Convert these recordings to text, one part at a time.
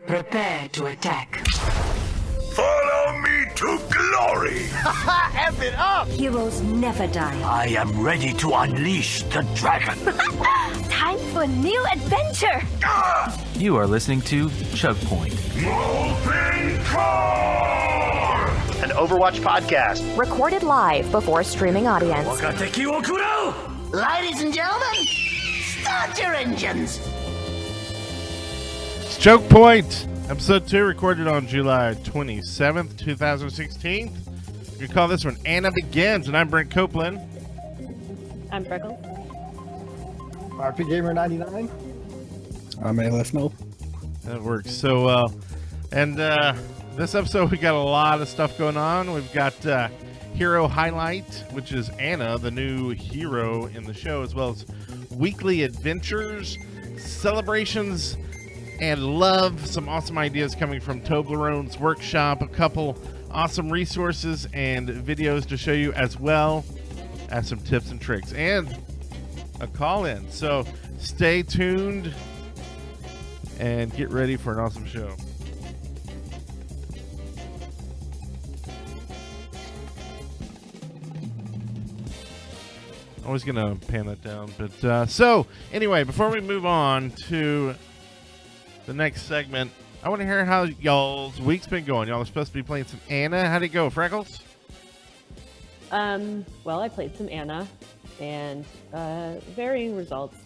Prepare to attack. Follow me to glory! F it up! Heroes never die. I am ready to unleash the dragon! Time for a new adventure! You are listening to Chug Point. Molten core! An Overwatch podcast. Recorded live before streaming audience. Ladies and gentlemen, start your engines! It's Choke Point, episode 2, recorded on July 27th, 2016. You call this one Anna Begins, and I'm Brent Copeland. I'm Freckles. RP Gamer 99. I'm Alefnull. That works so well. And this episode, we got a lot of stuff going on. We've got Hero Highlight, which is Anna, the new hero in the show, as well as weekly adventures, celebrations, and love. Some awesome ideas coming from Torbjorns Workshop. A couple awesome resources and videos to show you, as well as some tips and tricks. And a call-in. So stay tuned and get ready for an awesome show. I was gonna pan that down, but so anyway, before we move on to the next segment, I want to hear how y'all's week's been going. Y'all are supposed to be playing some Anna. How'd it go, Freckles? Well, I played some Anna, and varying results.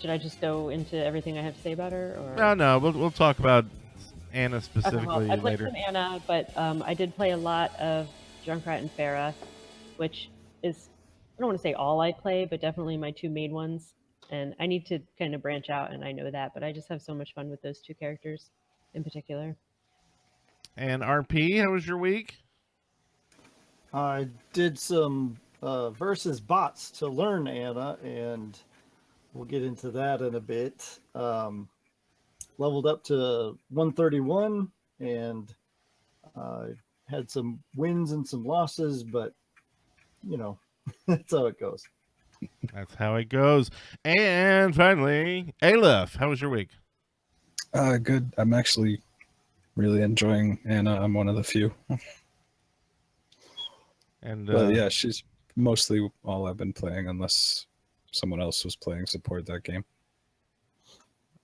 Should I just go into everything I have to say about her? Or? No, we'll talk about Anna specifically okay, well, I played later. some Anna, but I did play a lot of Junkrat and Farah, which is, I don't want to say all I play, but definitely my two main ones. And I need to kind of branch out, and I know that, but I just have so much fun with those two characters in particular. And RP, how was your week? I did some versus bots to learn Anna, and we'll get into that in a bit. Leveled up to 131 and had some wins and some losses, but you know, that's how it goes. That's how it goes. And finally, Alef, how was your week? Good. I'm actually really enjoying Anna. I'm one of the few. And but yeah, she's mostly all I've been playing, unless someone else was playing support that game.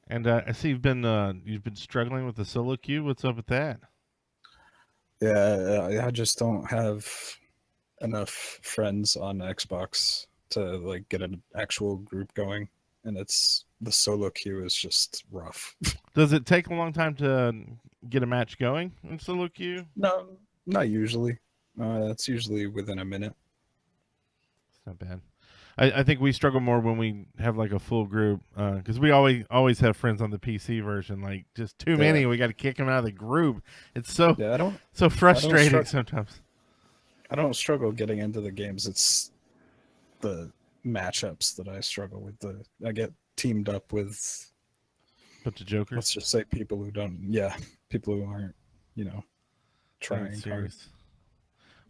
And I see you've been struggling with the solo queue. What's up with that? Yeah, I just don't have enough friends on Xbox to like get an actual group going, and the solo queue is just rough. Does it take a long time to get a match going in solo queue? No, not usually. It's usually within a minute. It's not bad. I think we struggle more when we have like a full group, because we always have friends on the PC version. Like just too many, we got to kick them out of the group. It's so so frustrating sometimes. I don't struggle getting into the games. It's the matchups that I struggle with. I get teamed up with a bunch of jokers. Let's just say people who aren't, trying hard.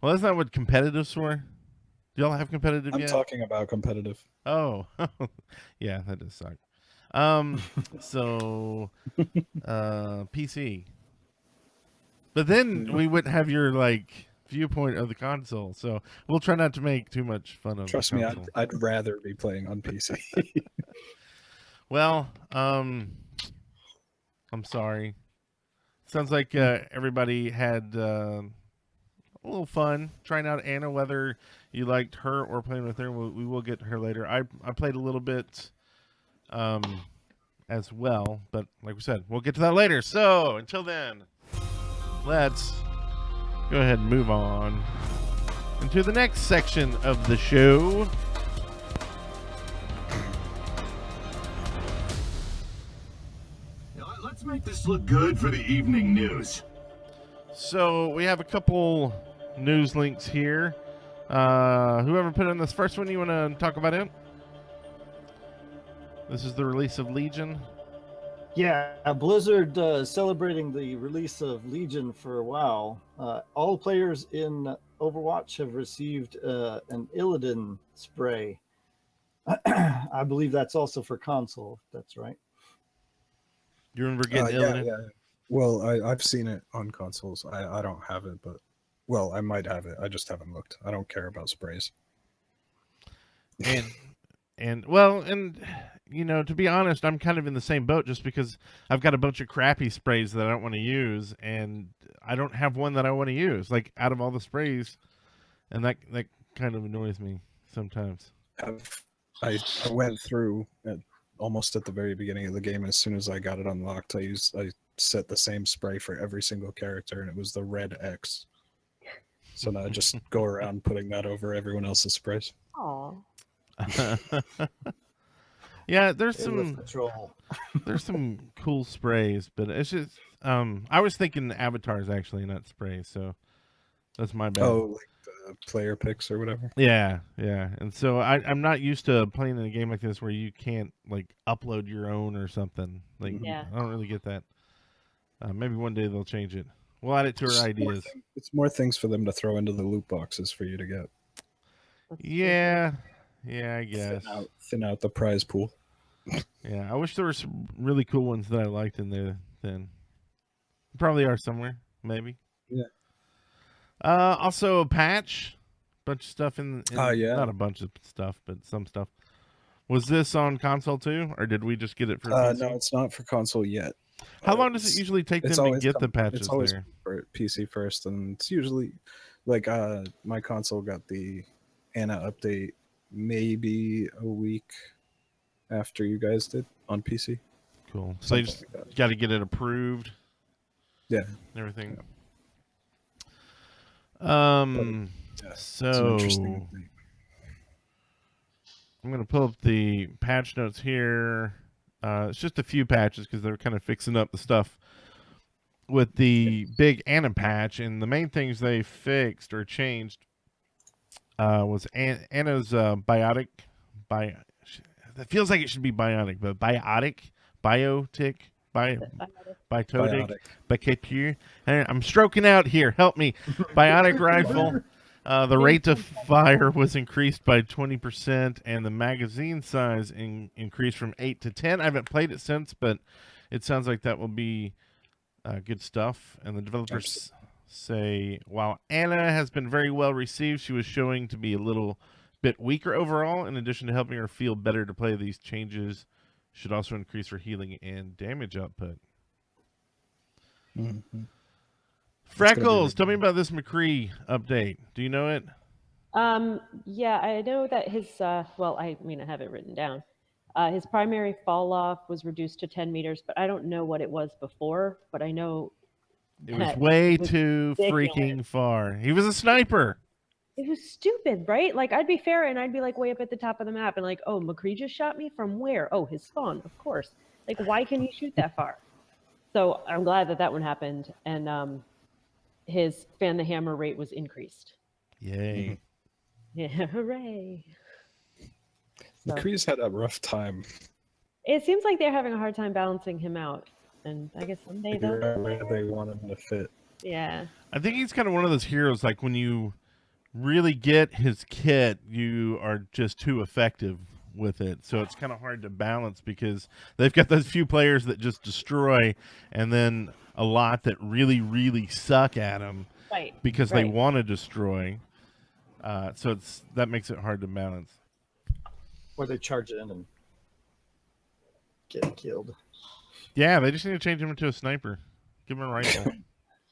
Well, that's not what competitive's for. Do y'all have competitive yet? I'm talking about competitive. Oh, yeah, that does suck. So, PC. But then we wouldn't have your viewpoint of the console, so we'll try not to make too much fun of. Trust me, I'd rather be playing on PC. Well, I'm sorry. Sounds like everybody had a little fun trying out Anna, whether you liked her or playing with her. We will get to her later. I played a little bit as well, but like we said, we'll get to that later. So until then, let's go ahead and move on into the next section of the show. Let's make this look good for the evening news. So we have a couple news links here. Whoever put in this first one, you want to talk about it? This is the release of Legion. Yeah, Blizzard celebrating the release of Legion for a while. All players in Overwatch have received an Illidan spray. I believe that's also for console, if that's right. You remember getting ill in it? Yeah. Well, I've seen it on consoles. I don't have it, but well, I might have it. I just haven't looked. I don't care about sprays. And well, and to be honest, I'm kind of in the same boat just because I've got a bunch of crappy sprays that I don't want to use, and I don't have one that I want to use. Like out of all the sprays, and that kind of annoys me sometimes. I went through almost at the very beginning of the game. As soon as I got it unlocked, I set the same spray for every single character, and it was the red X. So now I just go around putting that over everyone else's sprays. Aw. Yeah, there's some cool sprays, but it's just I was thinking avatars actually, not sprays, so that's my bad. Oh, like the player picks or whatever. Yeah, and so I'm not used to playing in a game like this where you can't like upload your own or something. Like Yeah. I don't really get that. Maybe one day they'll change it. We'll add it to our ideas. It's more things for them to throw into the loot boxes for you to get. Yeah, I guess. Thin out the prize pool. Yeah, I wish there were some really cool ones that I liked in there. Then probably are somewhere, maybe. Yeah. Also a patch, bunch of stuff in yeah. Not a bunch of stuff, but some stuff. Was this on console too, or did we just get it for PC? No, it's not for console yet. How long does it usually take them to get the patches it's always there? For PC first, and it's usually like my console got the Anna update maybe a week after you guys did on PC. Cool. So you just got to get it approved. Yeah. And everything. So I'm going to pull up the patch notes here. It's just a few patches because they're kind of fixing up the stuff with the big Anna patch, and the main things they fixed or changed was Anna's biotic. It feels like it should be bionic, but biotic, biotic, I'm stroking out here. Help me. Bionic rifle. The rate of fire was increased by 20%, and the magazine size increased from 8 to 10. I haven't played it since, but it sounds like that will be good stuff. And the developers say, while Anna has been very well received, she was showing to be a little bit weaker overall. In addition to helping her feel better to play, these changes should also increase her healing and damage output. Mm-hmm. Freckles, tell me about this McCree update. Do you know it? Yeah, I know that his, well, I mean, I have it written down. His primary fall off was reduced to 10 meters, but I don't know what it was before, but I know it was way too freaking far. He was a sniper. It was stupid, right? Like, I'd be fair and I'd be like way up at the top of the map and like, oh, McCree just shot me from where? Oh, his spawn, of course. Like, why can he shoot that far? So I'm glad that one happened. And his fan the hammer rate was increased. Yay. Yeah, hooray. McCree's had a rough time. It seems like they're having a hard time balancing him out. And I guess someday they'll... where they want him to fit. Yeah. I think he's kind of one of those heroes, like when you really get his kit, you are just too effective with it. So it's kind of hard to balance because they've got those few players that just destroy and then a lot that really, really suck at him because they want to destroy. So that makes it hard to balance. Or they charge in and get killed. Yeah, they just need to change him into a sniper. Give him a rifle.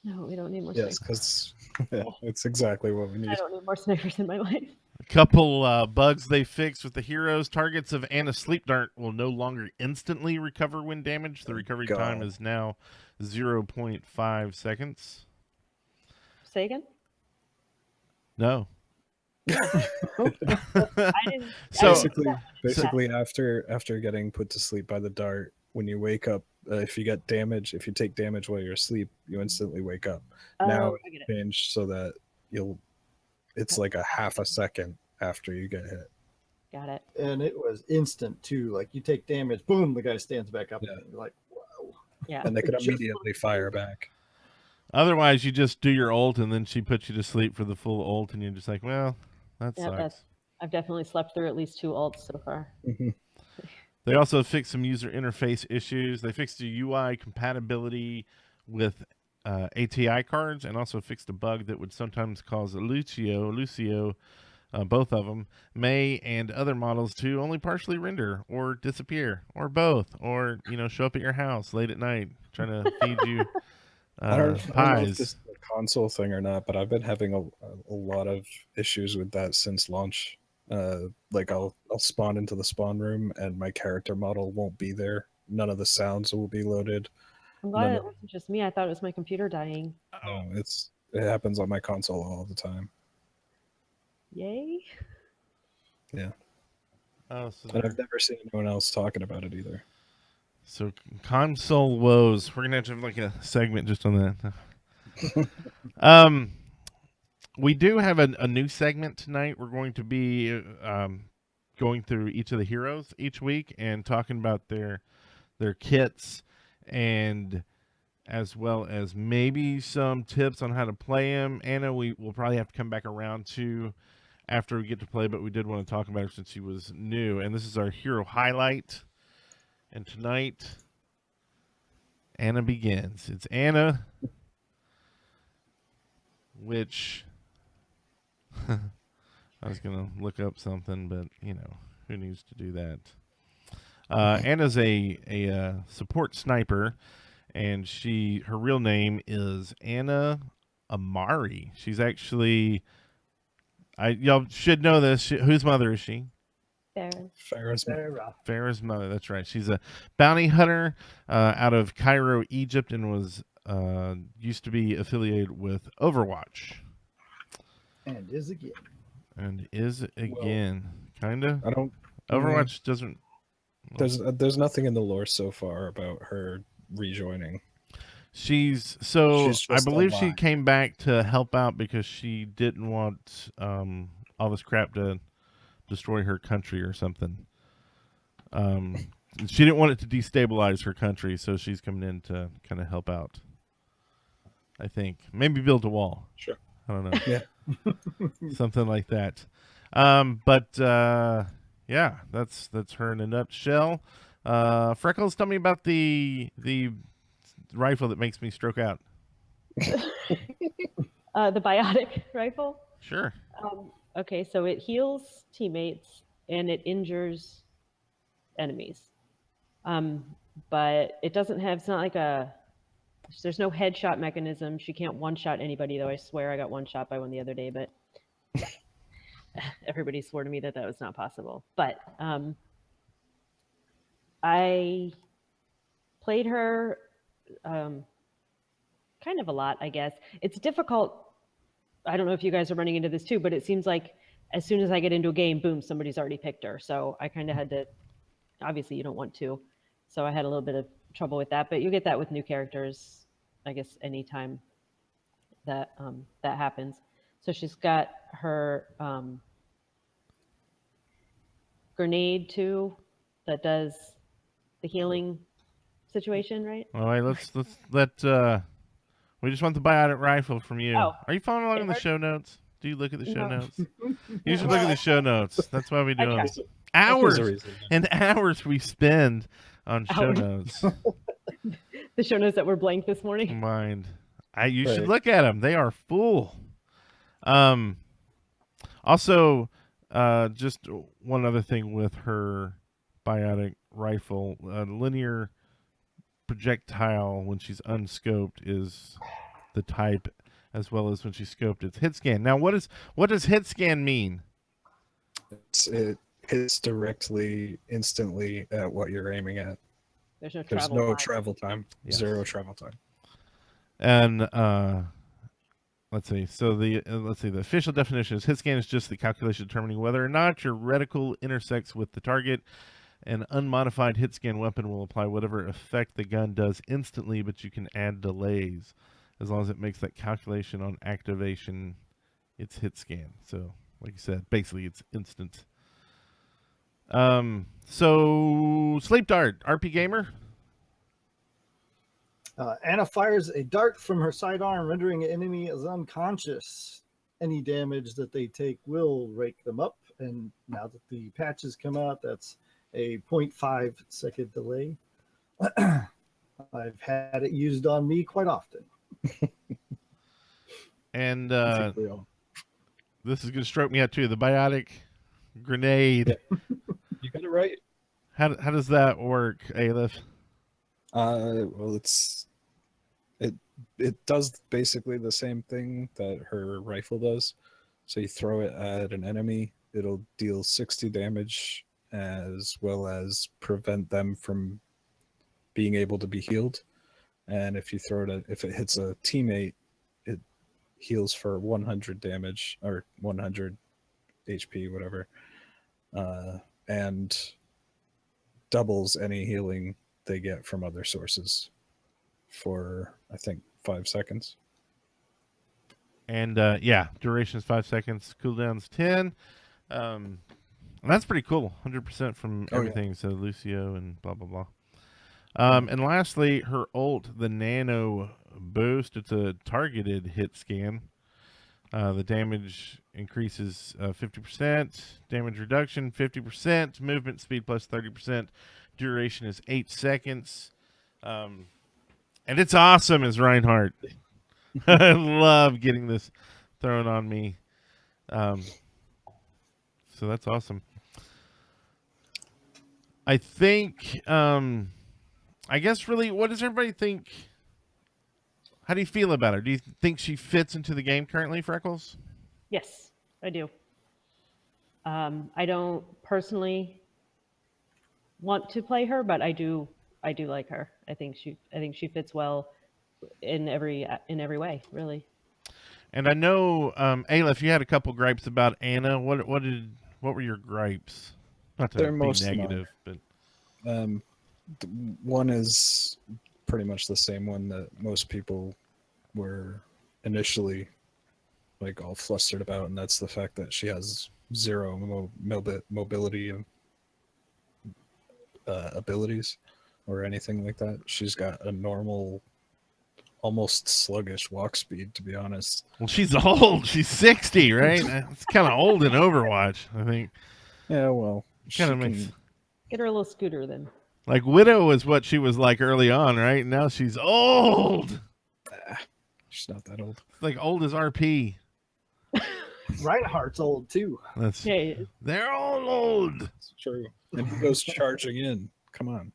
No, we don't need more snipers. snipers. Yes, because it's exactly what we need. I don't need more snipers in my life. A couple bugs they fixed with the heroes. Targets of Anna's sleep dart will no longer instantly recover when damaged. The recovery time is now 0.5 seconds. Say again? No. Basically, after getting put to sleep by the dart, when you wake up, if you take damage while you're asleep, you instantly wake up. Now it's changed so that it's like a half a second after you get hit. Got it. And it was instant too. Like you take damage, boom, the guy stands back up. And you're like, wow. Yeah. And they can immediately fire back. Otherwise, you just do your ult, and then she puts you to sleep for the full ult, and you're just like, well, that sucks. I've definitely slept through at least 2 ults so far. Mm-hmm. They also fixed some user interface issues. They fixed the UI compatibility with ATI cards, and also fixed a bug that would sometimes cause Lucio, both of them, May, and other models to only partially render or disappear, or both, or show up at your house late at night trying to feed you I don't know if pies. this is a console thing or not, but I've been having a lot of issues with that since launch. Like I'll spawn into the spawn room and my character model won't be there. None of the sounds will be loaded. I'm glad it wasn't just me. I thought it was my computer dying. It happens on my console all the time. Yay. Yeah. Oh, so and I've never seen anyone else talking about it either. So console woes. We're gonna have to have like a segment just on that. We do have a new segment tonight. We're going to be going through each of the heroes each week and talking about their kits, and as well as maybe some tips on how to play them. Anna, we will probably have to come back around to after we get to play, but we did want to talk about her since she was new. And this is our hero highlight. And tonight, Anna begins. It's Anna, which I was going to look up something, but, who needs to do that? Anna's a support sniper, and her real name is Anna Amari. She's actually, y'all should know this. Whose mother is she? Farah's mother. That's right. She's a bounty hunter out of Cairo, Egypt, and was used to be affiliated with Overwatch. And is again. Kind of. I don't. Overwatch doesn't. There's nothing in the lore so far about her rejoining. I believe she came back to help out because she didn't want all this crap to destroy her country or something. She didn't want it to destabilize her country, so she's coming in to kind of help out. I think maybe build a wall. Sure. I don't know. Yeah. Something like that. Yeah, that's her in a nutshell. Freckles, tell me about the rifle that makes me stroke out. The biotic rifle? Sure. Okay, so it heals teammates and it injures enemies. But it doesn't have, it's not like there's no headshot mechanism. She can't one-shot anybody, though I swear I got one-shot by one the other day, but everybody swore to me that was not possible. But I played her kind of a lot, I guess. It's difficult. I don't know if you guys are running into this too, but it seems like as soon as I get into a game, boom, somebody's already picked her. So I kind of had to, obviously you don't want to. So I had a little bit of trouble with that, but you get that with new characters, I guess, anytime that that happens. So she's got her grenade too that does the healing situation, right? All right, let's let we just want the biotic rifle from you. Oh. Are you following along in the show notes? Do you look at the show notes? You should look at the show notes. That's why we do them. Hours and hours we spend on show notes. The show notes that were blank this morning. You should look at them. They are full. Also, just one other thing with her biotic rifle, linear projectile when she's unscoped is the type, as well as when she's scoped it's hit scan. Now, what does hit scan mean? It hits directly, instantly at what you're aiming at. There's no travel time. Yes. 0 travel time. And let's see. So the official definition is hit scan is just the calculation determining whether or not your reticle intersects with the target. An unmodified hit scan weapon will apply whatever effect the gun does instantly, but you can add delays as long as it makes that calculation on activation. It's hit scan. So, like you said, basically it's instant. So sleep dart, RP Gamer. Anna fires a dart from her sidearm, rendering an enemy as unconscious. Any damage that they take will rake them up. And now that the patches come out, that's a 0.5 second delay. I've had it used on me quite often. And I think we all. this is going to stroke me out too. The biotic grenade. You got it right. How does that work, Alef? Well, it does basically the same thing that her rifle does. So you throw it at an enemy, it'll deal 60 damage as well as prevent them from being able to be healed. And if you throw it if it hits a teammate, it heals for 100 damage or 100 HP, whatever, and doubles any healing they get from other sources for, I think, 5 seconds. And duration is 5 seconds. Cooldown's 10. And that's pretty cool. 100% from everything. Yeah. So Lucio and blah blah blah. And lastly, her ult, the Nano Boost. It's a targeted hit scan. The damage increases 50%. Damage reduction 50%. Movement speed plus 30%. Duration is 8 seconds. And it's awesome as Reinhardt. I love getting this thrown on me. So that's awesome. I think, I guess really, what does everybody think? How do you feel about her? Do you think she fits into the game currently, Freckles? Yes, I do. I don't personally want to play her, but I do like her. I think she fits well in every way, really. And I know, Alef, you had a couple gripes about Anna. What were your gripes? Not to They're be most negative, but one is pretty much the same one that most people were initially like all flustered about, and that's the fact that she has zero mobility and abilities or anything like that. She's got a normal, almost sluggish walk speed, to be honest. Well, she's old. She's 60, right? It's kind of old in Overwatch, I think. Yeah, well, kind of makes. Get her a little scooter then. Like Widow is what she was like early on, right? Now she's old. She's not that old. Like old as RP. Reinhardt's old too. They're all old. That's true. And he goes charging in. Come on.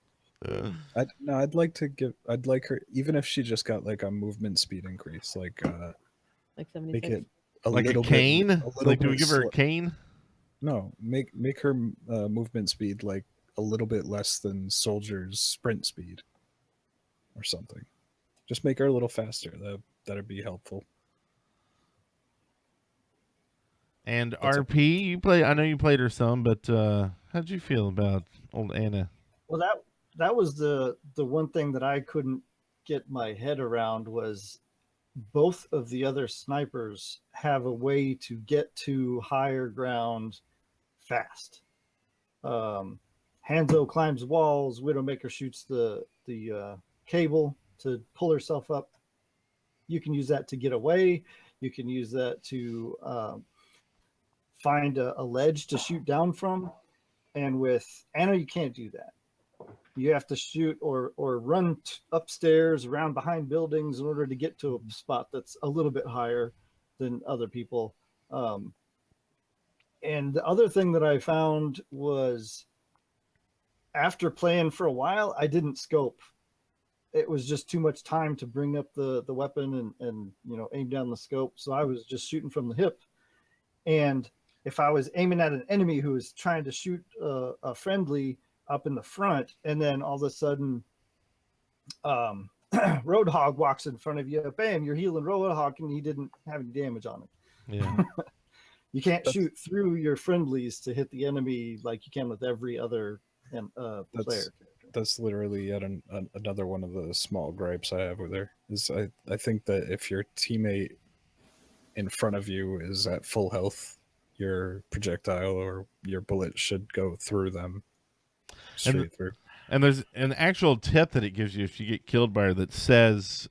I'd like her, even if she just got like a movement speed increase, like 76. make it like a cane. Like, do we give her a cane? No, make her movement speed like a little bit less than Soldier's sprint speed, or something. Just make her a little faster. That'd be helpful. And RP, you play. I know you played her some, but how'd you feel about old Anna? Well, that was the one thing that I couldn't get my head around was both of the other snipers have a way to get to higher ground fast. Hanzo climbs walls. Widowmaker shoots the cable to pull herself up. You can use that to get away. You can use that to find a ledge to shoot down from. And with Anna, you can't do that. You have to shoot or run upstairs, around behind buildings in order to get to a spot that's a little bit higher than other people. And the other thing that I found was after playing for a while, I didn't scope. It was just too much time to bring up the weapon and aim down the scope. So I was just shooting from the hip. And if I was aiming at an enemy who was trying to shoot a friendly up in the front, and then all of a sudden Roadhog walks in front of you, bam, you're healing Roadhog, and he didn't have any damage on it. Yeah. You can't shoot through your friendlies to hit the enemy like you can with every other player. That's literally yet another one of the small gripes I have with her. Is I think that if your teammate in front of you is at full health, your projectile or your bullet should go through them straight through. And there's an actual tip that it gives you if you get killed by her that says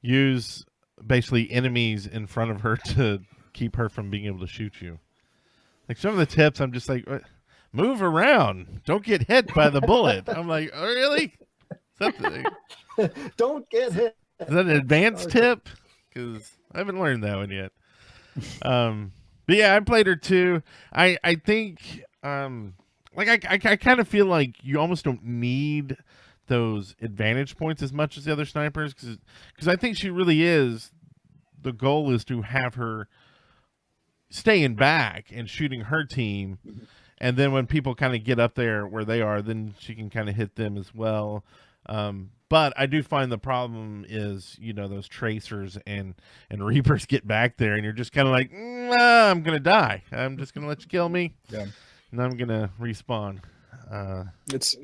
use basically enemies in front of her to keep her from being able to shoot you. Like some of the tips, I'm just like, move around. Don't get hit by the bullet. I'm like, oh, really? Don't get hit. Is that an advanced tip? Because I haven't learned that one yet. But yeah, I played her too. I think I kind of feel like you almost don't need those advantage points as much as the other snipers, because I think she really is. The goal is to have her staying back and shooting her team, and then when people kind of get up there where they are, then she can kind of hit them as well. But I do find the problem is, those tracers and reapers get back there, and you're just kind of like, I'm gonna die. I'm just gonna let you kill me, and I'm gonna respawn. It's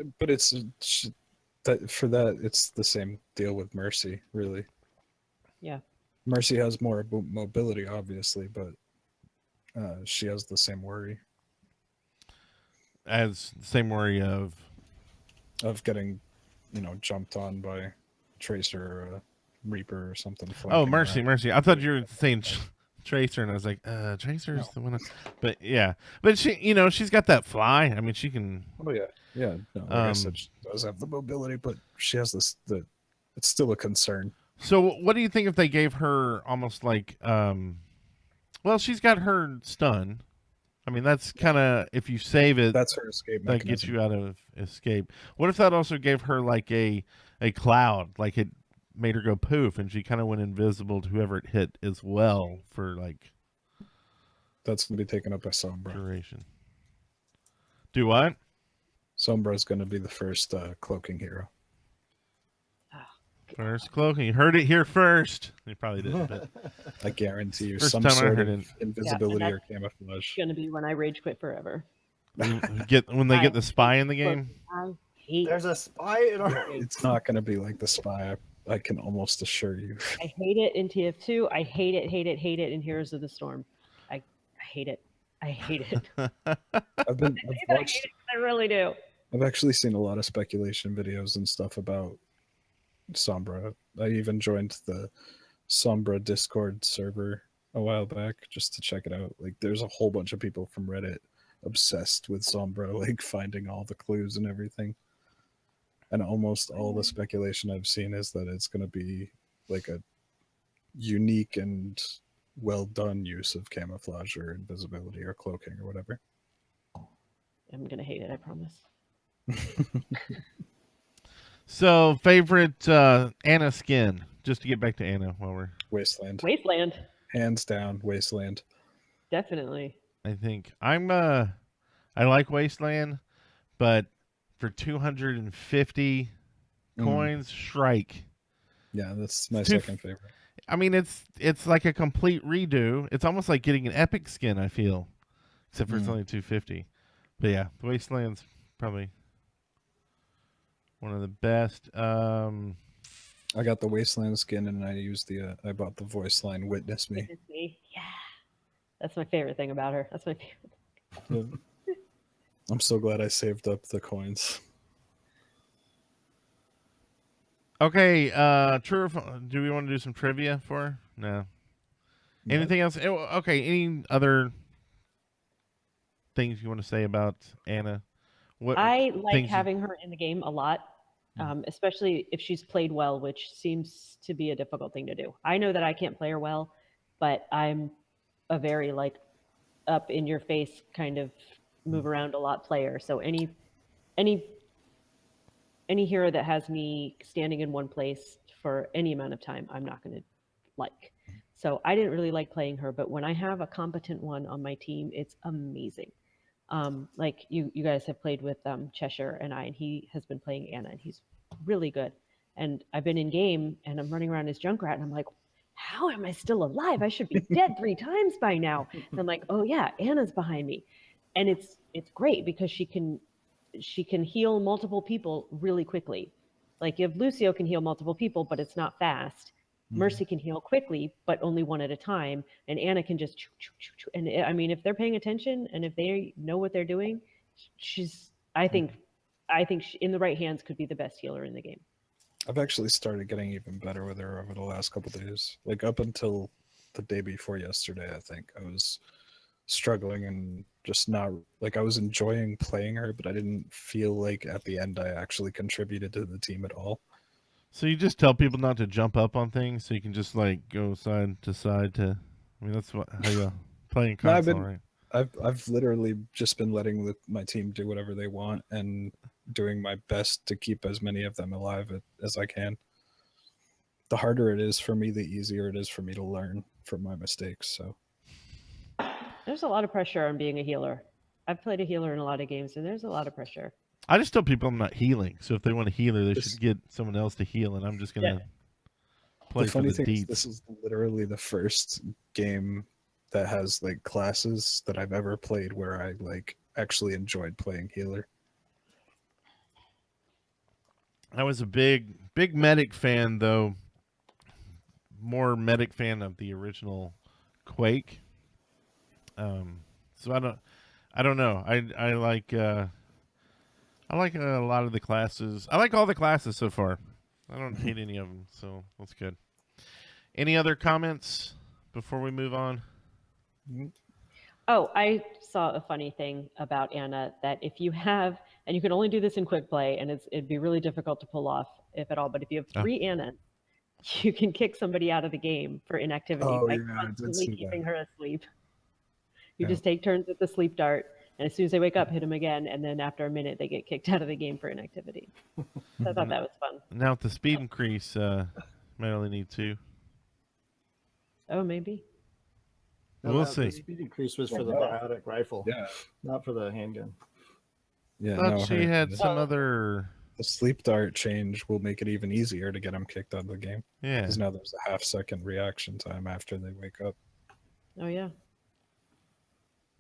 the same deal with Mercy, really. Yeah. Mercy has more mobility, obviously, but she has the same worry. As the same worry of getting, jumped on by a tracer or a reaper or something. Oh, Mercy. I thought you were saying Tracer, and I was like, Tracer's the one. But yeah, but she, she's got that fly. I mean, she can. Oh yeah, yeah. No, like I said, she does have the mobility, but she has this. It's still a concern. So, what do you think if they gave her almost like, well, she's got her stun. I mean, that's kind of, if you save it, that's her escape mechanism. That gets you out of escape. What if that also gave her like a cloud, like it made her go poof, and she kind of went invisible to whoever it hit as well for like. That's going to be taken up by Sombra. Duration. Do what? Sombra is going to be the first cloaking hero. First cloaking. You heard it here first. You probably didn't, but I guarantee you, first some sort of invisibility or camouflage. It's going to be when I rage quit forever. When they get the spy in the game. There's a spy in our. It's not going to be like the spy. I can almost assure you. I hate it in TF2. I hate it in Heroes of the Storm. I hate it. I hate it. I really do. I've actually seen a lot of speculation videos and stuff about Sombra. I even joined the Sombra Discord server a while back just to check it out. Like, there's a whole bunch of people from Reddit obsessed with Sombra, like finding all the clues and everything. And almost all the speculation I've seen is that it's going to be like a unique and well done use of camouflage or invisibility or cloaking or whatever. I'm going to hate it, I promise. So, favorite Anna skin, just to get back to Anna while we're... Wasteland. Hands down, Wasteland. Definitely. I think. I like Wasteland, but for 250 coins, Shrike. Yeah, that's my second favorite. I mean, it's like a complete redo. It's almost like getting an epic skin, I feel. Except for it's only 250. But yeah, Wasteland's probably one of the best. I got the Wasteland skin, and I used I bought the voice line "Witness Me." Witness Me, yeah, that's my favorite thing about her. That's my favorite. Yeah. I'm so glad I saved up the coins. Okay, true. Do we want to do some trivia for her? No. Anything else? Okay, any other things you want to say about Anna? I like having her in the game a lot. Especially if she's played well, which seems to be a difficult thing to do. I know that I can't play her well, but I'm a very like up in your face kind of move around a lot player. So any hero that has me standing in one place for any amount of time, I'm not going to like. So I didn't really like playing her, but when I have a competent one on my team, it's amazing. Like you guys have played with Cheshire and he has been playing Anna, and he's really good. And I've been in game, and I'm running around as Junkrat, and I'm like, how am I still alive? I should be dead 3 times by now. And I'm like, oh yeah, Anna's behind me, and it's great because she can heal multiple people really quickly. Like if Lucio can heal multiple people, but it's not fast. Mercy can heal quickly, but only one at a time, and Anna can just and I mean, if they're paying attention and if they know what they're doing, I think she, in the right hands, could be the best healer in the game. I've actually started getting even better with her over the last couple of days. Like up until the day before yesterday, I think I was struggling and just not like I was enjoying playing her, but I didn't feel like at the end I actually contributed to the team at all. So you just tell people not to jump up on things, so you can just like go side to side to. I mean, that's how you play in No, console, right? I've literally just been letting my team do whatever they want and doing my best to keep as many of them alive as I can. The harder it is for me, the easier it is for me to learn from my mistakes. So There's a lot of pressure on being a healer. I've played a healer in a lot of games, and there's a lot of pressure. I just tell people I'm not healing, so if they want a healer, they should get someone else to heal, and I'm just gonna play the for funny the thing is deets. this is literally the first game that has like classes that I've ever played where I like actually enjoyed playing healer. I was a big medic fan, though. More medic fan of the original Quake. So I don't know. I like a lot of the classes. I like all the classes so far. I don't hate any of them, so that's good. Any other comments before we move on? Oh, I saw a funny thing about Anna that if you have, and you can only do this in quick play, and it'd be really difficult to pull off, if at all, but if you have 3 Annas, you can kick somebody out of the game for inactivity by constantly keeping her asleep. You just take turns with the sleep dart, and as soon as they wake up, hit them again, and then after a minute, they get kicked out of the game for inactivity. So I thought that was fun. Now with the speed increase, might only need 2. Oh, maybe. We'll see. The speed increase was for the biotic rifle, Yeah, not for the handgun. Yeah, I thought no, she had some other. The sleep dart change will make it even easier to get them kicked out of the game. Yeah. Because now there's a half-second reaction time after they wake up. Oh, yeah.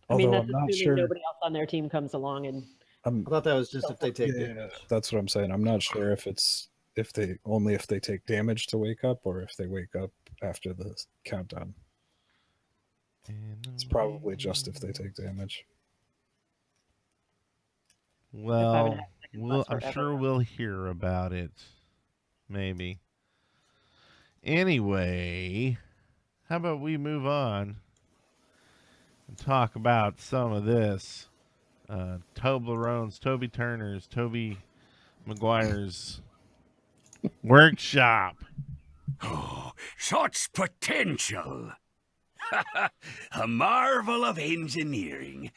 Although that's I'm not assuming sure. nobody else on their team comes along and. I thought that was just if they take damage. That's what I'm saying. I'm not sure if they take damage to wake up or if they wake up after the countdown. It's probably just if they take damage. Well, I'm sure we'll hear about it. Maybe. Anyway, how about we move on and talk about some of this? Toblerone's, Toby Turner's, Toby McGuire's workshop. Oh, such potential. A marvel of engineering,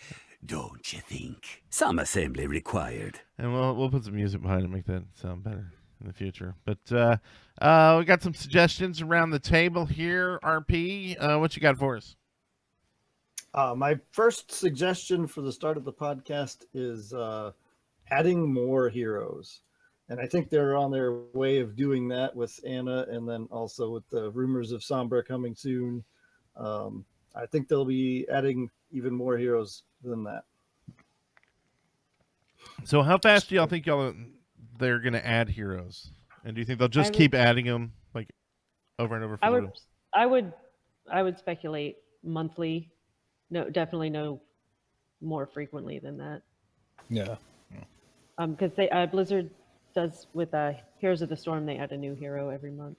don't you think? Some assembly required. And we'll put some music behind it to make that sound better in the future. But we got some suggestions around the table here. RP, what you got for us? My first suggestion for the start of the podcast is adding more heroes. And I think they're on their way of doing that with Anna, and then also with the rumors of Sombra coming soon. I think they'll be adding even more heroes than that. So how fast do y'all think they're going to add heroes? And do you think they'll just keep adding them like over and over? I would speculate monthly. No, definitely no more frequently than that. Yeah. Because Blizzard does with Heroes of the Storm, they add a new hero every month.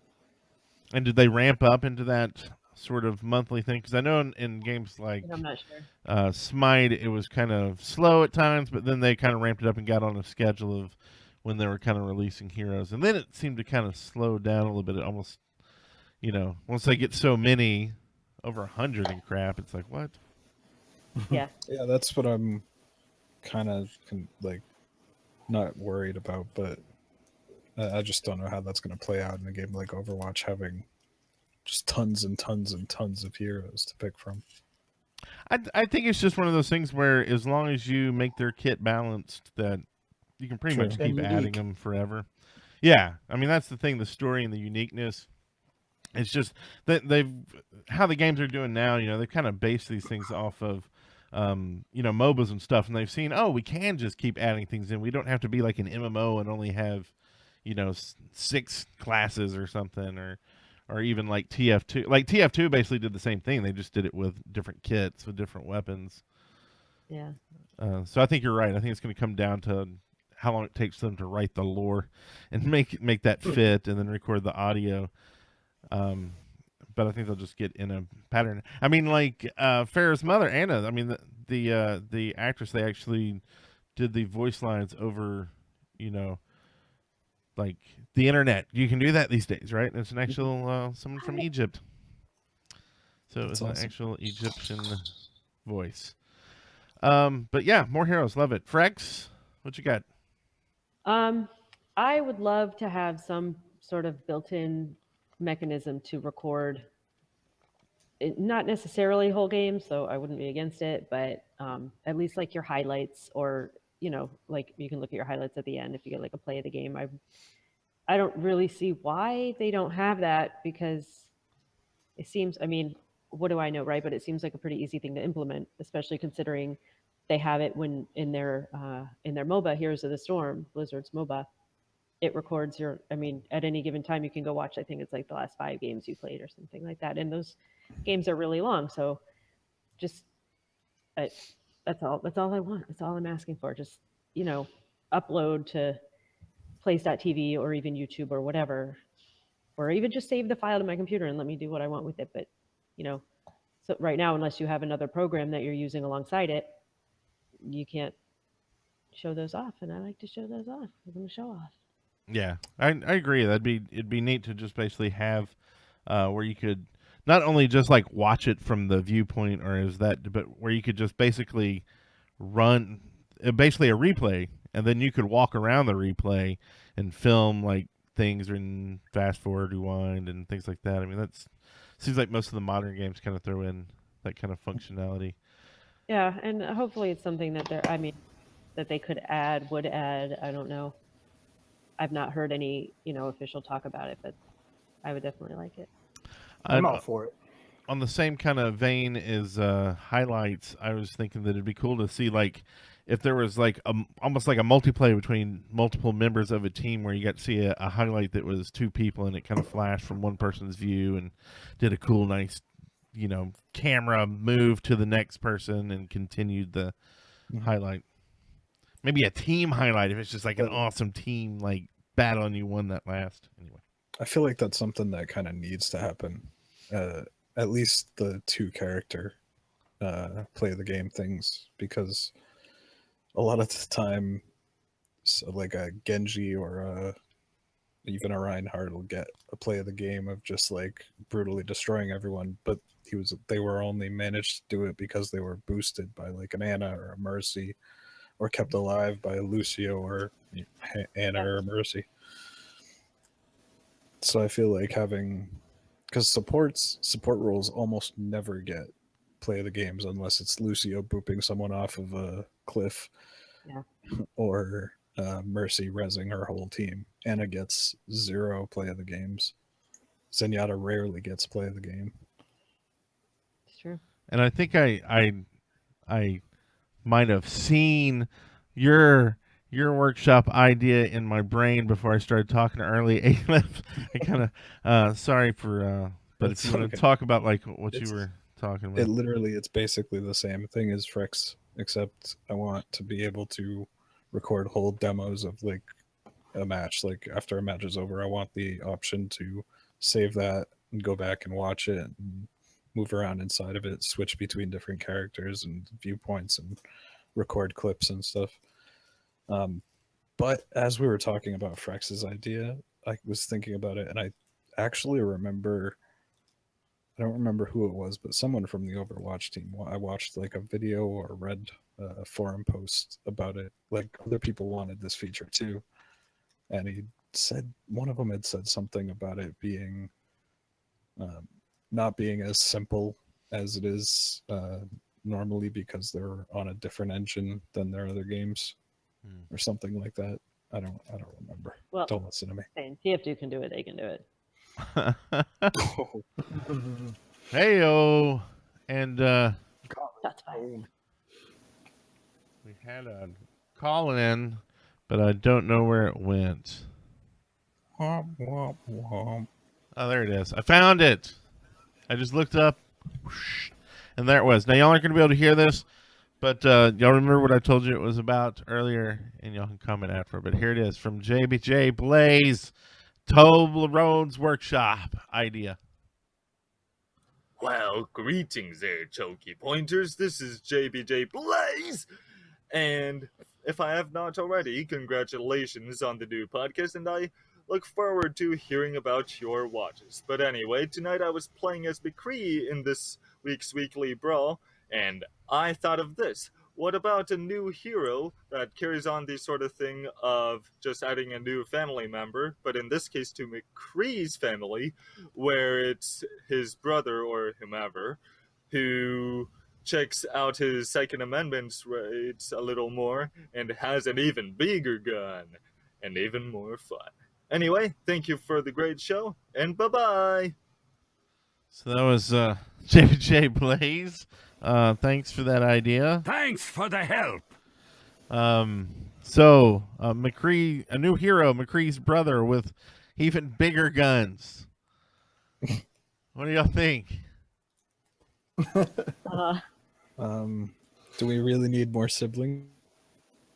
And did they ramp up into that sort of monthly thing? Because I know in games like I'm not sure. Smite, it was kind of slow at times, but then they kind of ramped it up and got on a schedule of when they were kind of releasing heroes. And then it seemed to kind of slow down a little bit. It almost, once they get so many, over 100 and crap, it's like, what? Yeah. Yeah, that's what I'm kind of like not worried about, but I just don't know how that's going to play out in a game like Overwatch, having just tons and tons and tons of heroes to pick from. I think it's just one of those things where as long as you make their kit balanced, that you can pretty much keep adding them forever. Yeah, I mean, that's the thing, the story and the uniqueness. It's just that how the games are doing now, they've kind of based these things off of MOBAs and stuff, and they've seen, we can just keep adding things in. We don't have to be like an MMO and only have 6 classes or something, or even like TF2. Like TF2 basically did the same thing. They just did it with different kits with different weapons. Yeah. So I think you're right. I think it's going to come down to how long it takes them to write the lore and make that fit, and then record the audio. but I think they'll just get in a pattern. I mean, like Farrah's mother, Anna. I mean, the actress, they actually did the voice lines over, like the internet. You can do that these days, right? And it's an actual someone from Egypt. So it was an actual Egyptian voice. But yeah, more heroes. Love it. Frex, what you got? I would love to have some sort of built-in mechanism to record not necessarily whole games, so I wouldn't be against it, but at least like your highlights, or like you can look at your highlights at the end if you get like a play of the game. I don't really see why they don't have that, because it seems, I mean, what do I know, right? But it seems like a pretty easy thing to implement, especially considering they have it when in their MOBA, Heroes of the Storm, Blizzard's MOBA. It records your, I mean, at any given time you can go watch, I think it's like the last 5 games you played or something like that. And those games are really long. So just, that's all I want. That's all I'm asking for. Just, upload to plays.tv or even YouTube or whatever, or even just save the file to my computer and let me do what I want with it. But, so right now, unless you have another program that you're using alongside it, you can't show those off. And I like to show those off. I'm going to show off. Yeah, I agree. It'd be neat to just basically have where you could not only just like watch it from the viewpoint, but where you could just basically run basically a replay, and then you could walk around the replay and film like things and fast forward, rewind, and things like that. I mean, that seems like most of the modern games kind of throw in that kind of functionality. Yeah, and hopefully it's something that that they would add. I don't know. I've not heard any, official talk about it, but I would definitely like it. I'm all for it. On the same kind of vein as highlights, I was thinking that it'd be cool to see like if there was like almost like a multiplayer between multiple members of a team, where you got to see a highlight that was 2 people and it kind of flashed from one person's view and did a cool, nice, camera move to the next person and continued the highlight. Maybe a team highlight if it's just like an awesome team like battle and you won that last. Anyway, I feel like that's something that kind of needs to happen. At least the 2 character play the game things, because a lot of the time, so like a Genji or even a Reinhardt will get a play of the game of just like brutally destroying everyone, but they were only managed to do it because they were boosted by like an Anna or a Mercy, or kept alive by a Lucio or Anna or Mercy. So I feel like because support roles almost never get play of the games unless it's Lucio booping someone off of a cliff, or Mercy rezzing her whole team. Anna gets 0 play of the games. Zenyatta rarely gets play of the game. It's true. And I think I might have seen your workshop idea in my brain before I started talking early. Alef, I kind of sorry for, but if you want to talk about like what you were talking about, it's basically the same thing as Frex, except I want to be able to record whole demos of like a match. Like after a match is over, I want the option to save that and go back and watch it and move around inside of it, switch between different characters and viewpoints and record clips and stuff. But as we were talking about Frex's idea, I was thinking about it, and I actually remember, I don't remember who it was, but someone from the Overwatch team, I watched like a video or read a forum post about it. Like other people wanted this feature too. And he said, one of them had said something about it being, not being as simple as it is normally, because they're on a different engine than their other games, or something like that. I don't remember. Well, don't listen to me. TF2 can do it. They can do it. Heyo, and that's fine. We had a call in, but I don't know where it went. Womp, womp, womp. Oh, there it is. I found it. I just looked up, and there it was. Now, y'all aren't going to be able to hear this, but y'all remember what I told you it was about earlier, and y'all can comment after. But here it is from JBJBlaze, Torbjorns Workshop idea. Well, greetings there, Chokey Pointers. This is JBJBlaze. And if I have not already, congratulations on the new podcast, and I look forward to hearing about your watches. But anyway, tonight I was playing as McCree in this week's Weekly Brawl, and I thought of this. What about a new hero that carries on the sort of thing of just adding a new family member, but in this case to McCree's family, where it's his brother or whomever who checks out his Second Amendment rights a little more and has an even bigger gun and even more fun. Anyway, thank you for the great show, and bye-bye! So that was JBJBlaze. Thanks for that idea. Thanks for the help. McCree, a new hero, McCree's brother with even bigger guns. What do y'all think? Do we really need more siblings?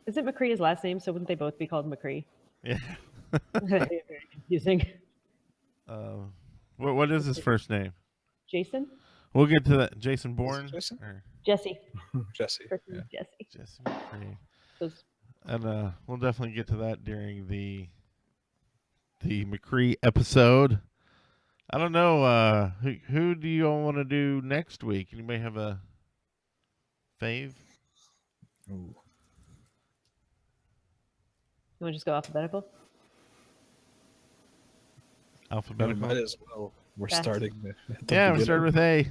Isn't McCree his last name? So wouldn't they both be called McCree? Yeah. Very confusing. What is his first name? Jason? We'll get to that. Jason Bourne? Jason? Jesse. Jesse. First name is Yeah. Jesse. Jesse McCree. Those- And we'll definitely get to that during the McCree episode. I don't know. Who do you all want to do next week? Anybody have a fave? Ooh. You want to just go alphabetical? We Alphabetical? might as well. We're Fast. starting. At the Yeah, we beginning. started with A.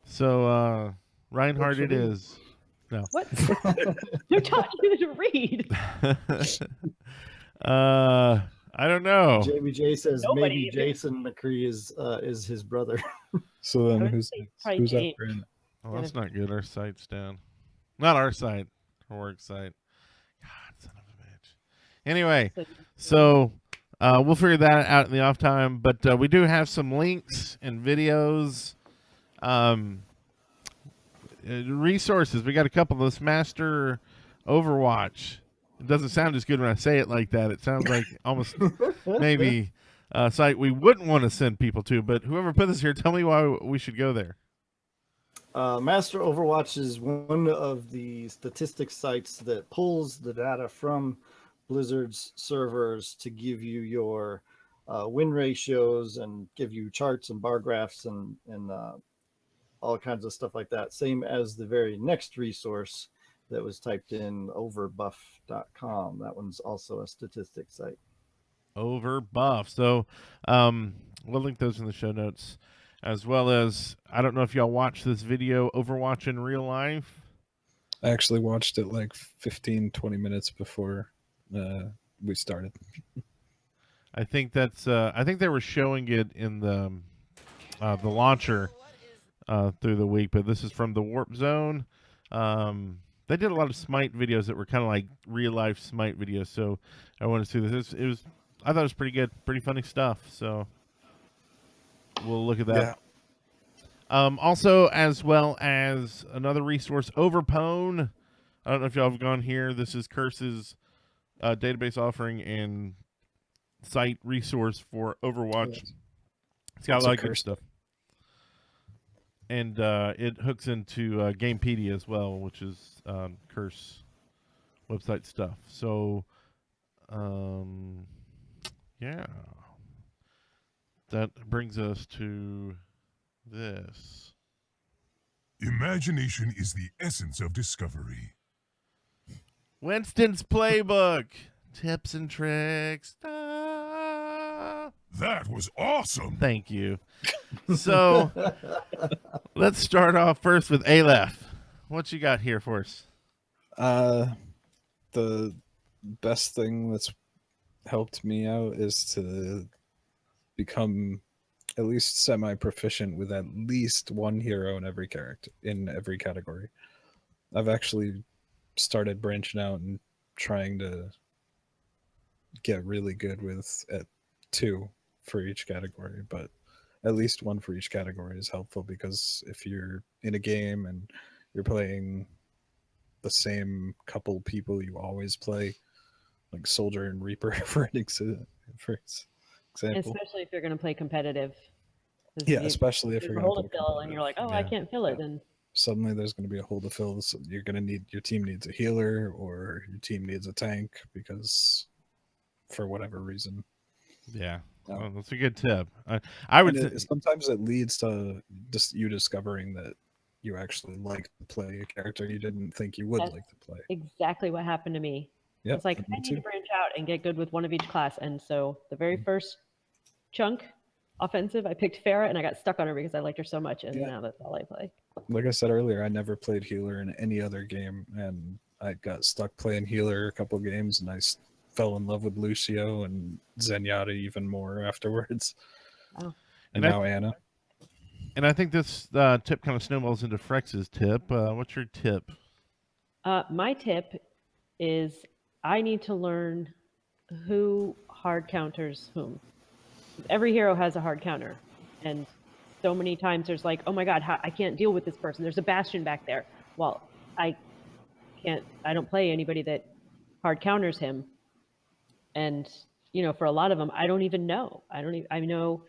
So, Reinhardt it is. No. What? Who taught you to read? I don't know. JBJ says Nobody. maybe Jason McCree is his brother. So I then would who's say probably who's Jane. after him? Well, that's not good. Our site's down. Not our site. Our work site. God, son of a bitch. Anyway, so we'll figure that out in the off time. But we do have some links and videos, resources. We got a couple of this Master Overwatch. It doesn't sound as good when I say it like that. It sounds like almost maybe a site we wouldn't want to send people to. But whoever put this here, tell me why we should go there. Master Overwatch is one of the statistics sites that pulls the data from Blizzard's servers to give you your win ratios and give you charts and bar graphs and all kinds of stuff like that. Same as the very next resource that was typed in, overbuff.com. That one's also a statistics site. Overbuff. So we'll link those in the show notes, as well as, I don't know if y'all watched this video, Overwatch in real life. I actually watched it like 15, 20 minutes before we started. I think that's I think they were showing it in the launcher through the week, but this is from the Warp Zone. They did a lot of Smite videos that were kind of like real life Smite videos, so I want to see this. I thought it was pretty good, pretty funny stuff. So we'll look at that. Yeah. Also, as well as another resource, Overpwn. I don't know if y'all have gone here. This is Curse's database offering and site resource for Overwatch. Yes. It's got a It's lot a of good Curse. stuff. And it hooks into Gamepedia as well, which is Curse website stuff. So, yeah. That brings us to this. Imagination is the essence of discovery. Winston's Playbook. Tips and tricks. That was awesome. Thank you. So, let's start off first with Alef. What you got here for us? The best thing that's helped me out is to become at least semi-proficient with at least one hero in every character, in every category. I've actually started branching out and trying to get really good with at 2 for each category, but at least 1 for each category is helpful, because if you're in a game and you're playing the same couple people you always play, like Soldier and Reaper for example, Especially if you're going to play competitive. Yeah, especially if you're going to hold a fill and you're like, oh, I can't fill it, then suddenly there's going to be a hole to fill. So you're going to need, your team needs a healer or your team needs a tank because for whatever reason. Yeah, well, that's a good tip. I would sometimes it leads to just you discovering that you actually like to play a character you didn't think you would like to play. Exactly what happened to me. Yep, it's like I need to branch out and get good with one of each class. And so the very first chunk, offensive, I picked Farah and I got stuck on her because I liked her so much, and now that's all I play. Like I said earlier, I never played healer in any other game, and I got stuck playing healer a couple games, and I fell in love with Lucio and Zenyatta even more afterwards. Oh. And now Anna. And I think this tip kind of snowballs into Frex's tip. What's your tip? My tip is I need to learn who hard counters whom. Every hero has a hard counter, and so many times there's like, oh my god, I can't deal with this person. There's a Bastion back there. Well, I don't play anybody that hard counters him, and for a lot of them, I don't even know. I know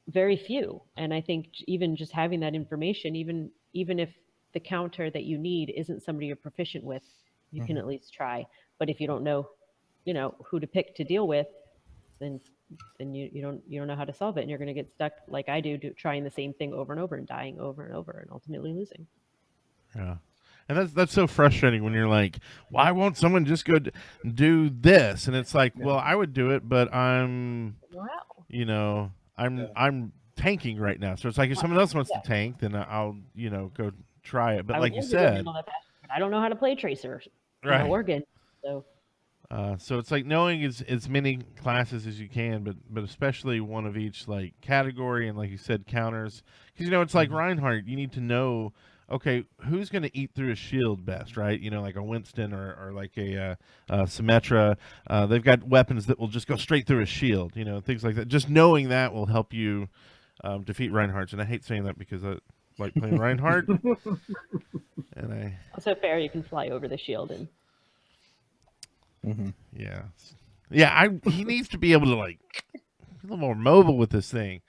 very few, and I think even just having that information, even if the counter that you need isn't somebody you're proficient with, you can at least try. But if you don't know, who to pick to deal with, then you don't know how to solve it, and you're going to get stuck like I do trying the same thing over and over and dying over and over and ultimately losing. Yeah. And that's so frustrating when you're like, why won't someone just go do this? And it's like, well, I would do it, but I'm tanking right now. So it's like if someone else wants to tank, then I'll go try it. But like you said, I don't know how to play Tracer, right? Organ, so. So it's like knowing as many classes as you can, but especially one of each like category, and like you said, counters, because it's like Reinhardt. You need to know, okay, who's going to eat through a shield best, right? Like a Winston or like a Symmetra. They've got weapons that will just go straight through a shield, things like that. Just knowing that will help you defeat Reinhardts. And I hate saying that because I like playing Reinhardt. And also fair, you can fly over the shield and. Yeah. He needs to be able to be a little more mobile with this thing.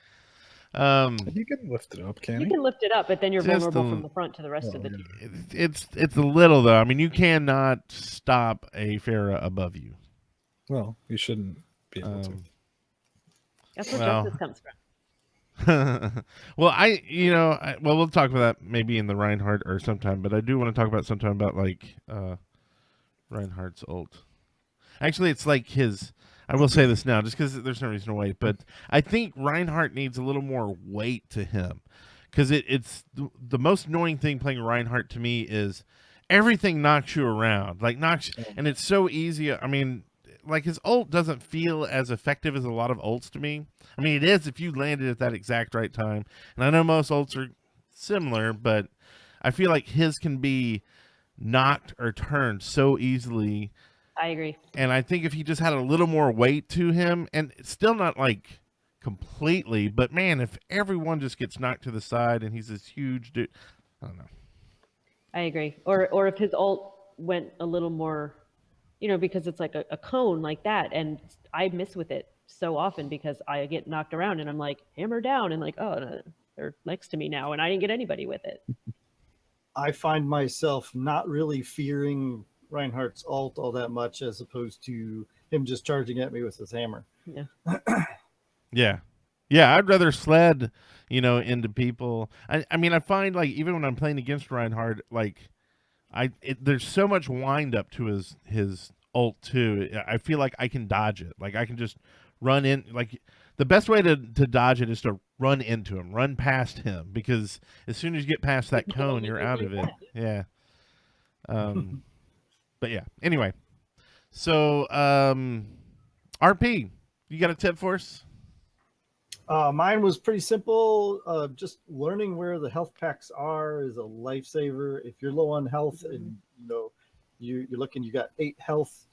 You can lift it up, can't you? You can lift it up, but then you're vulnerable from the front to the rest of the team. It's a little though. I mean, you cannot stop a Farah above you. Well, you shouldn't be able to. That's where justice comes from. Well, we'll talk about that maybe in the Reinhardt or sometime, but I do want to talk about sometime about Reinhardt's ult. Actually, it's like I will say this now just because there's no reason to wait, but I think Reinhardt needs a little more weight to him, because it's the most annoying thing playing Reinhardt to me is everything knocks you around, and it's so easy. I mean, like his ult doesn't feel as effective as a lot of ults to me. I mean, it is if you landed at that exact right time, and I know most ults are similar, but I feel like his can be knocked or turned so easily. I agree. And I think if he just had a little more weight to him, and it's still not like completely, but man, if everyone just gets knocked to the side and he's this huge dude, I don't know. I agree. Or if his ult went a little more, because it's like a cone like that, and I miss with it so often because I get knocked around and I'm like, hammer down, and like, oh, no, they're next to me now, and I didn't get anybody with it. I find myself not really fearing Reinhardt's ult all that much, as opposed to him just charging at me with his hammer. Yeah. I'd rather sled, into people. I mean, I find even when I'm playing against Reinhardt, there's so much wind up to his ult too. I feel like I can dodge it. Like I can just run in. Like the best way to dodge it is to run into him, run past him, because as soon as you get past that cone, you're out of it. Yeah. But yeah, anyway. So, RP, you got a tip for us? Mine was pretty simple. Just learning where the health packs are is a lifesaver. If you're low on health and you're looking, you got 8 health,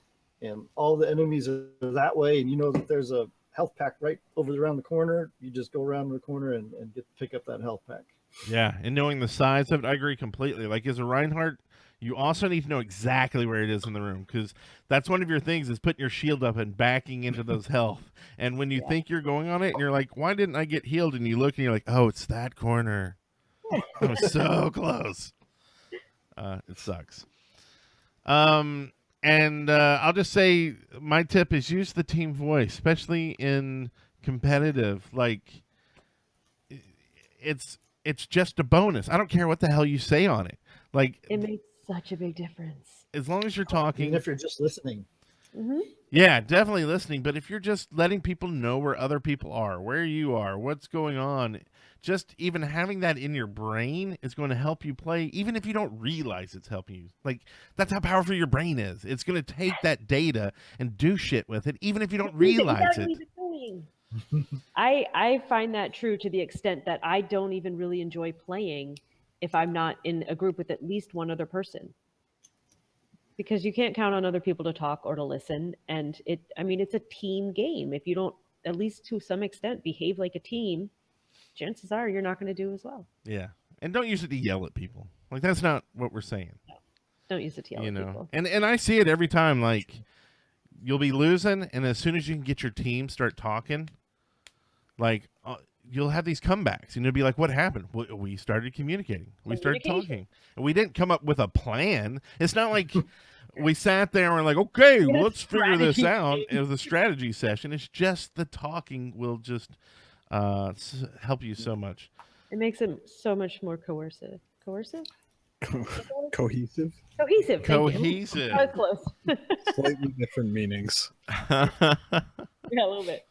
and all the enemies are that way, and you know that there's a health pack right around the corner, you just go around the corner and pick up that health pack. Yeah, and knowing the size of it, I agree completely. Like as a Reinhardt, You also need to know exactly where it is in the room, because that's one of your things is putting your shield up and backing into those health. And when you think you're going on it, and you're like, why didn't I get healed? And you look and you're like, oh, it's that corner. I was so close. It sucks. And I'll just say my tip is use the team voice, especially in competitive. Like, it's just a bonus. I don't care what the hell you say on it. Like, it makes such a big difference. As long as you're talking. Even if you're just listening. Mm-hmm. Yeah, definitely listening. But if you're just letting people know where other people are, where you are, what's going on, just even having that in your brain is going to help you play, even if you don't realize it's helping you. Like, that's how powerful your brain is. It's going to take that data and do shit with it, even if you don't realize it. I find that true to the extent that I don't even really enjoy playing if I'm not in a group with at least one other person. Because you can't count on other people to talk or to listen. And it's a team game. If you don't, at least to some extent, behave like a team, chances are you're not going to do as well. Yeah. And don't use it to yell at people. Like, that's not what we're saying. No. Don't use it to yell at people. And I see it every time. Like, you'll be losing, and as soon as you can get your team start talking, like, you'll have these comebacks, and you'll be like, what happened? We started communicating. We started talking. And we didn't come up with a plan. It's not like we sat there and we're like, okay, let's figure this out. It was a strategy session. It's just the talking will just help you so much. It makes it so much more coercive. Coercive? Cohesive? Cohesive. Cohesive. I was close. Slightly different meanings. Yeah, a little bit.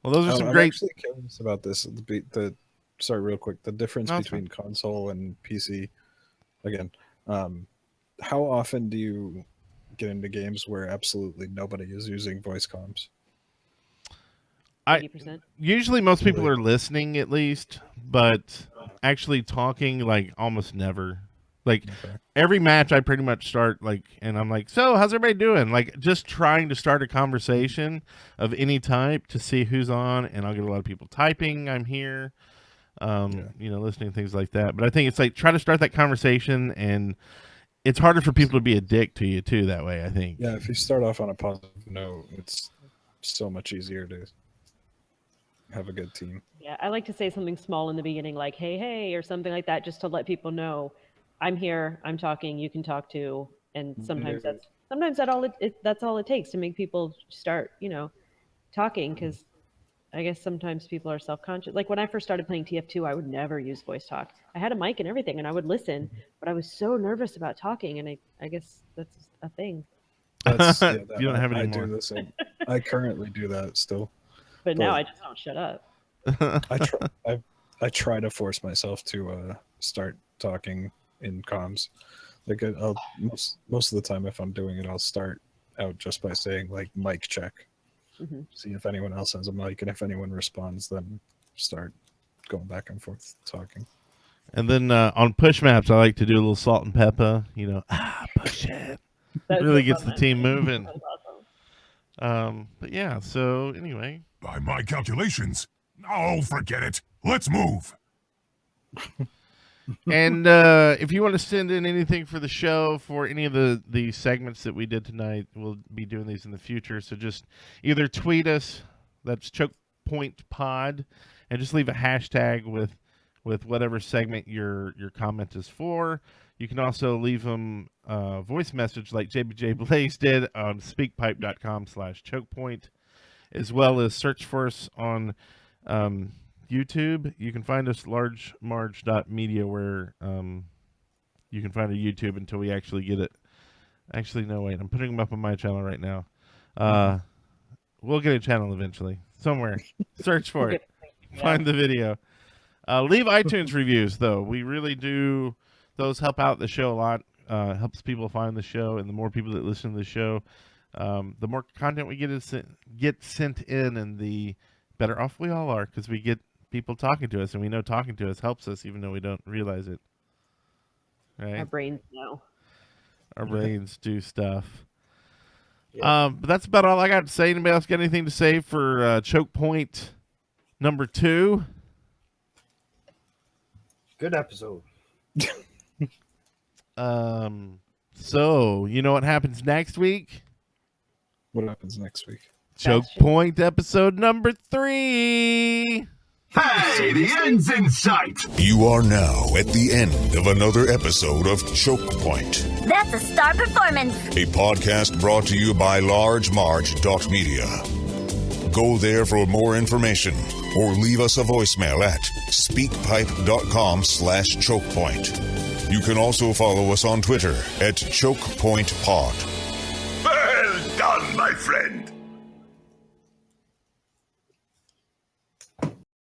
Well, those are some I'm great. actually curious about this. Sorry, real quick. The difference between console and PC. Again, how often do you get into games where absolutely nobody is using voice comms? 80%. Usually, most people are listening at least, but actually talking, like, almost never. Like, every match I pretty much start, like, and I'm like, so how's everybody doing? Like, just trying to start a conversation of any type to see who's on, and I'll get a lot of people typing, I'm here, listening, things like that. But I think it's like, try to start that conversation, and it's harder for people to be a dick to you, too, that way, I think. Yeah, if you start off on a positive note, it's so much easier to have a good team. Yeah, I like to say something small in the beginning, like, hey, or something like that, just to let people know, I'm here, I'm talking, you can talk to, and sometimes that's all it takes to make people start, talking, because I guess sometimes people are self-conscious. Like, when I first started playing TF2, I would never use voice talk. I had a mic and everything, and I would listen, but I was so nervous about talking, and I guess that's a thing. You don't have it anymore. I do the same. I currently do that still. But now I just don't shut up. I try to force myself to start talking in comms. Like, I'll most of the time, if I'm doing it, I'll start out just by saying, like, mic check. Mm-hmm. See if anyone else has a mic, and if anyone responds, then start going back and forth talking. And then on push maps, I like to do a little salt and pepper. Push it. That really gets the team moving. Awesome. But yeah. So anyway, by my calculations, forget it. Let's move. And if you want to send in anything for the show, for any of the segments that we did tonight, we'll be doing these in the future. So just either tweet us, that's ChokePointPod, and just leave a hashtag with whatever segment your comment is for. You can also leave them a voice message like JBJBlaze did on speakpipe.com/chokepoint, as well as search for us on YouTube. You can find us largemarge.media, where you can find a YouTube until we actually get it. Actually, no, wait. I'm putting them up on my channel right now. We'll get a channel eventually. Somewhere. Search for it. Find the video. Leave iTunes reviews, though. We really do. Those help out the show a lot. Helps people find the show, and the more people that listen to the show, the more content we get sent in, and the better off we all are, because we get people talking to us, and we know talking to us helps us, even though we don't realize it. Right? Our brains know. Our brains do stuff. Yeah. But that's about all I got to say. Anybody else got anything to say for Choke Point number 2? Good episode. So you know what happens next week? What happens next week? Choke Point episode number 3. Hey, the end's in sight! You are now at the end of another episode of Choke Point, That's a star performance. a podcast brought to you by largemarge.media. Go there for more information or leave us a voicemail at speakpipe.com/chokepoint. You can also follow us on Twitter at ChokePointPod. Well done, my friend!